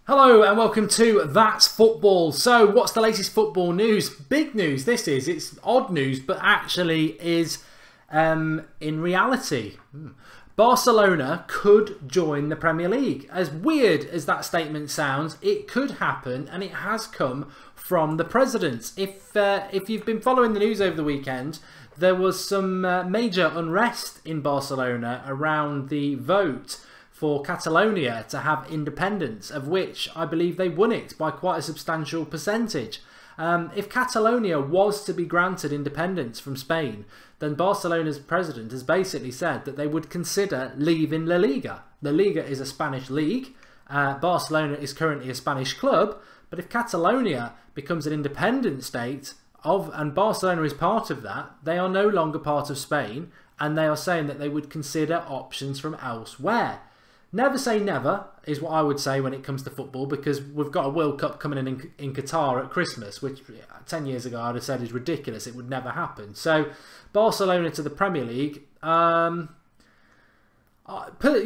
Hello and welcome to That's Football. So what's the latest football news? Big news this is. It's odd news but actually is in reality. Barcelona could join the Premier League. As weird as that statement sounds, it could happen and it has come from the president. If you've been following the news over the weekend, there was some major unrest in Barcelona around the vote for Catalonia to have independence, of which I believe they won it by quite a substantial percentage. If Catalonia was to be granted independence from Spain, then Barcelona's president has basically said that they would consider leaving La Liga. La Liga is a Spanish league. Barcelona is currently a Spanish club, but if Catalonia becomes an independent state, and Barcelona is part of that, they are no longer part of Spain, and they are saying that they would consider options from elsewhere. Never say never is what I would say when it comes to football, because we've got a World Cup coming in Qatar at Christmas, which 10 years ago I'd have said is ridiculous. It would never happen. So Barcelona to the Premier League. You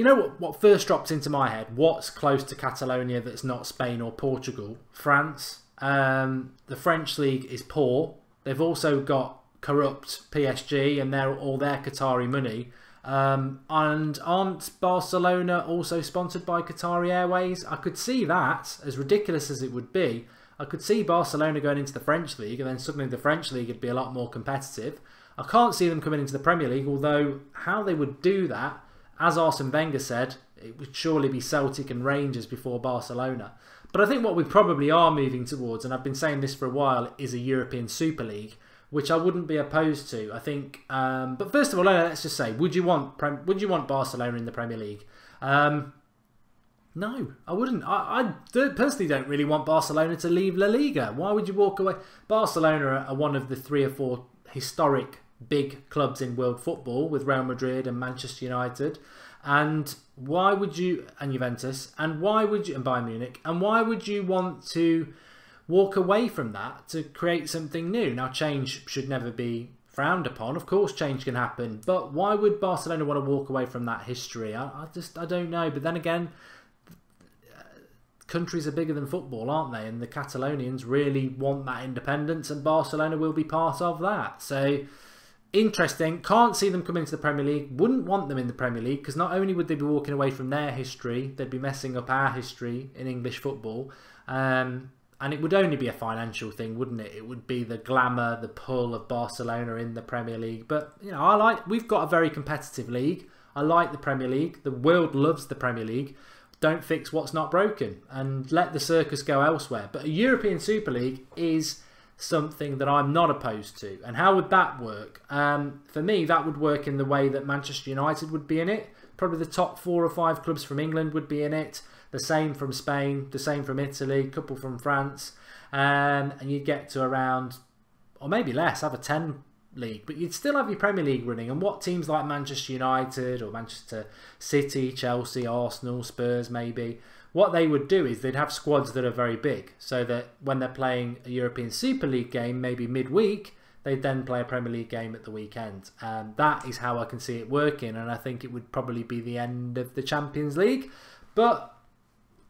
know what first dropped into my head? What's close to Catalonia that's not Spain or Portugal? France. The French league is poor. They've also got corrupt PSG and all their Qatari money. And aren't Barcelona also sponsored by Qatari Airways? I could see that, as ridiculous as it would be. I could see Barcelona going into the French league and then suddenly the French league would be a lot more competitive. I can't see them coming into the Premier League, although how they would do that, as Arsene Wenger said, it would surely be Celtic and Rangers before Barcelona. But I think what we probably are moving towards, and I've been saying this for a while, is a European Super League, which I wouldn't be opposed to. I think, but first of all, let's just say, would you want Barcelona in the Premier League? No, I wouldn't. I personally don't really want Barcelona to leave La Liga. Why would you walk away? Barcelona are one of the 3 or 4 historic big clubs in world football, with Real Madrid and Manchester United. And why would you, and Juventus, and why would you, and Bayern Munich, and why would you want to walk away from that to create something new? Now, change should never be frowned upon. Of course, change can happen. But why would Barcelona want to walk away from that history? I don't know. But then again, countries are bigger than football, aren't they? And the Catalonians really want that independence, and Barcelona will be part of that. So, interesting. Can't see them coming into the Premier League. Wouldn't want them in the Premier League, because not only would they be walking away from their history, they'd be messing up our history in English football. And it would only be a financial thing, wouldn't it? It would be the glamour, the pull of Barcelona in the Premier League. But, you know, we've got a very competitive league. I like the Premier League. The world loves the Premier League. Don't fix what's not broken and let the circus go elsewhere. But a European Super League is something that I'm not opposed to. And how would that work? For me, that would work in the way that Manchester United would be in it. Probably the top 4 or 5 clubs from England would be in it. The same from Spain, the same from Italy, a couple from France. And you'd get to around, or maybe less, have a 10 league. But you'd still have your Premier League running. And what teams like Manchester United or Manchester City, Chelsea, Arsenal, Spurs maybe, what they would do is they'd have squads that are very big. So that when they're playing a European Super League game, maybe midweek, they'd then play a Premier League game at the weekend. That is how I can see it working. And I think it would probably be the end of the Champions League. But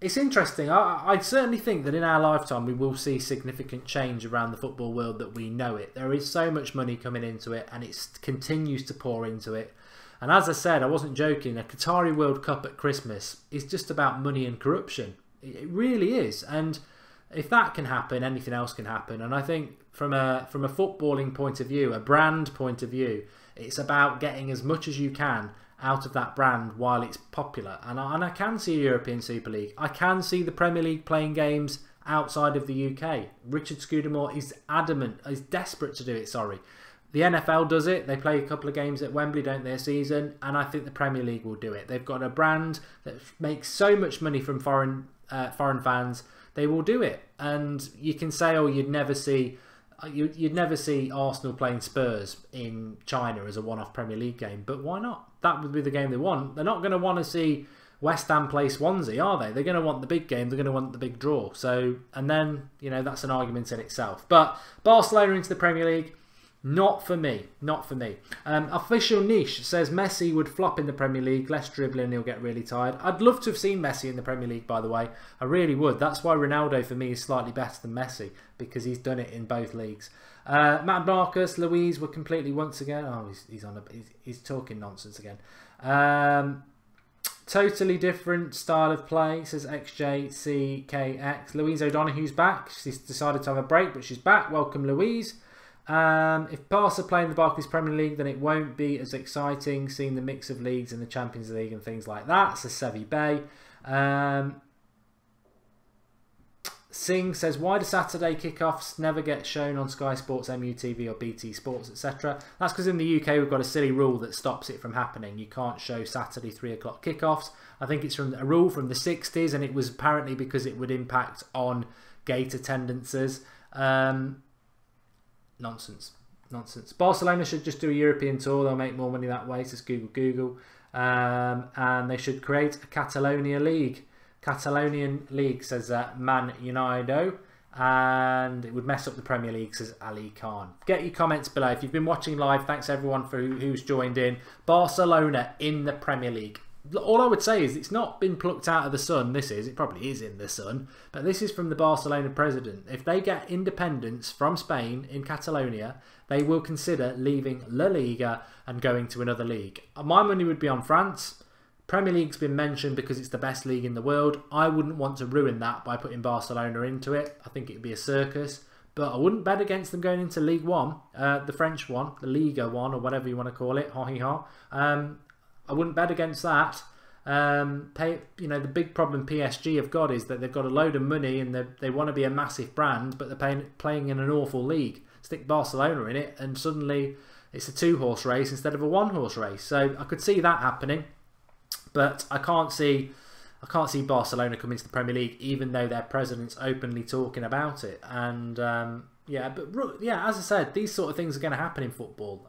it's interesting. I certainly think that in our lifetime we will see significant change around the football world that we know it. There is so much money coming into it and it continues to pour into it. And as I said, I wasn't joking, a Qatari World Cup at Christmas is just about money and corruption. It really is. And if that can happen, anything else can happen. And I think from a footballing point of view, a brand point of view, it's about getting as much as you can out of that brand while it's popular. And I can see a European Super League. I can see the Premier League playing games outside of the UK. Richard Scudamore is adamant, is desperate to do it, sorry. The NFL does it. They play a couple of games at Wembley, don't they, a season? And I think the Premier League will do it. They've got a brand that makes so much money from foreign fans. They will do it. And you can say, oh, you'd never see Arsenal playing Spurs in China as a one-off Premier League game, but why not? That would be the game they want. They're not going to want to see West Ham play Swansea, are they? They're going to want the big game. They're going to want the big draw. So, and then, you know, that's an argument in itself. But Barcelona into the Premier League, Not for me. Not for me. Official Niche says Messi would flop in the Premier League. Less dribbling, he'll get really tired. I'd love to have seen Messi in the Premier League, by the way. I really would. That's why Ronaldo for me is slightly better than Messi, because he's done it in both leagues. Matt Marcus, Louise were completely once again. Oh, he's talking nonsense again. Totally different style of play, says XJCKX. Louise O'Donoghue's back. She's decided to have a break, but she's back. Welcome, Louise. If Barca play in the Barclays Premier League, then it won't be as exciting, seeing the mix of leagues in the Champions League and things like that, says Sevi Bay. Singh says, why do Saturday kickoffs never get shown on Sky Sports, MUTV or BT Sports, etc.? That's because in the UK we've got a silly rule that stops it from happening. You can't show Saturday 3 o'clock kickoffs. I think it's from a rule from the 60s, and it was apparently because it would impact on gate attendances. Nonsense. Nonsense. Barcelona should just do a European tour. They'll make more money that way, says Google. And they should create a Catalonia League. Catalonian League, says Man Unido. And it would mess up the Premier League, says Ali Khan. Get your comments below. If you've been watching live, thanks everyone for who's joined in. Barcelona in the Premier League. All I would say is it's not been plucked out of the sun. It probably is in the sun, but this is from the Barcelona president. If they get independence from Spain in Catalonia, they will consider leaving La Liga and going to another league. My money would be on France. Premier League's been mentioned because it's the best league in the world. I wouldn't want to ruin that by putting Barcelona into it. I think it'd be a circus, but I wouldn't bet against them going into League One, the French one, the Liga one, or whatever you want to call it. I wouldn't bet against that. The big problem PSG have got is that they've got a load of money and they want to be a massive brand, but they're playing in an awful league. Stick Barcelona in it, and suddenly it's a 2-horse race instead of a 1-horse race. So I could see that happening, but I can't see Barcelona coming to the Premier League, even though their president's openly talking about it. And as I said, these sort of things are going to happen in football.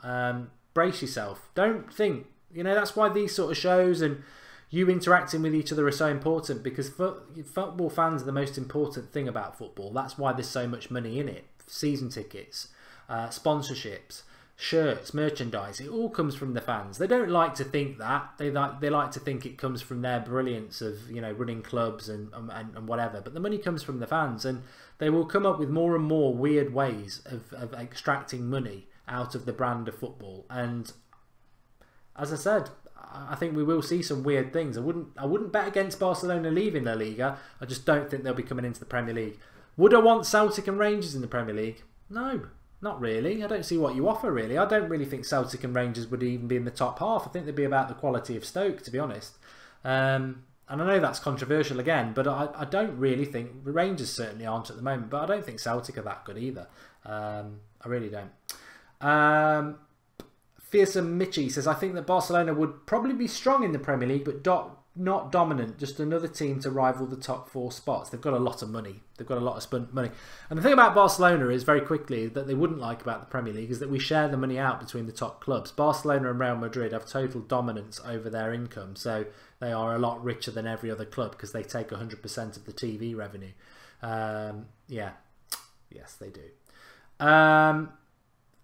Brace yourself. Don't think. That's why these sort of shows and you interacting with each other are so important, because football fans are the most important thing about football. That's why there's so much money in it. Season tickets, sponsorships, shirts, merchandise. It all comes from the fans. They don't like to think that. They like to think it comes from their brilliance of running clubs and whatever. But the money comes from the fans, and they will come up with more and more weird ways of extracting money out of the brand of football. And as I said, I think we will see some weird things. I wouldn't bet against Barcelona leaving La Liga. I just don't think they'll be coming into the Premier League. Would I want Celtic and Rangers in the Premier League? No, not really. I don't see what you offer, really. I don't really think Celtic and Rangers would even be in the top half. I think they'd be about the quality of Stoke, to be honest. And I know that's controversial again, but I don't really think... The Rangers certainly aren't at the moment, but I don't think Celtic are that good either. I really don't. Fearsome Mitchie says, I think that Barcelona would probably be strong in the Premier League, but not dominant. Just another team to rival the top 4 spots. They've got a lot of money. They've got a lot of money. And the thing about Barcelona is, very quickly, that they wouldn't like about the Premier League is that we share the money out between the top clubs. Barcelona and Real Madrid have total dominance over their income. So they are a lot richer than every other club because they take 100% of the TV revenue. Yes, they do.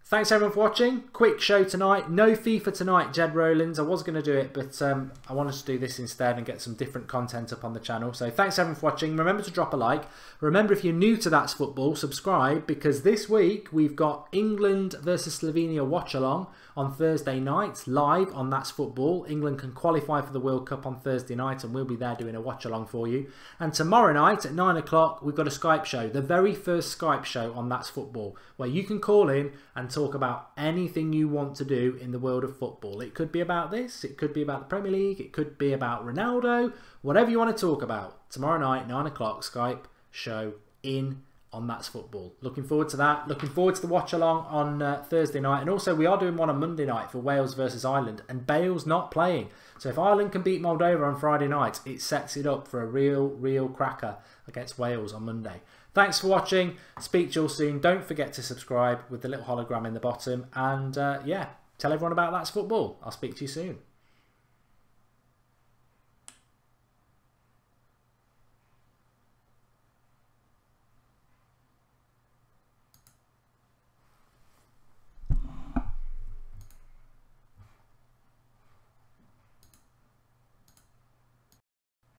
Thanks everyone for watching. Quick show tonight. No FIFA tonight, Jed Rowlands. I was going to do it, but I wanted to do this instead and get some different content up on the channel. So thanks everyone for watching. Remember to drop a like. Remember, if you're new to That's Football, subscribe, because this week we've got England versus Slovenia watch along on Thursday night, live on That's Football. England can qualify for the World Cup on Thursday night, and we'll be there doing a watch along for you. And tomorrow night at 9 o'clock, we've got a Skype show, the very first Skype show on That's Football, where you can call in and talk about anything you want to do in the world of football. It could be about this, it could be about the Premier League, it could be about Ronaldo, whatever you want to talk about. Tomorrow night, 9 o'clock, Skype show on That's Football. Looking forward to that. Looking forward to the watch along on Thursday night. And also we are doing one on Monday night for Wales versus Ireland, and Bale's not playing. So if Ireland can beat Moldova on Friday night, it sets it up for a real cracker against Wales on Monday. Thanks for watching. Speak to you all soon. Don't forget to subscribe with the little hologram in the bottom. And yeah, tell everyone about That's Football. I'll speak to you soon.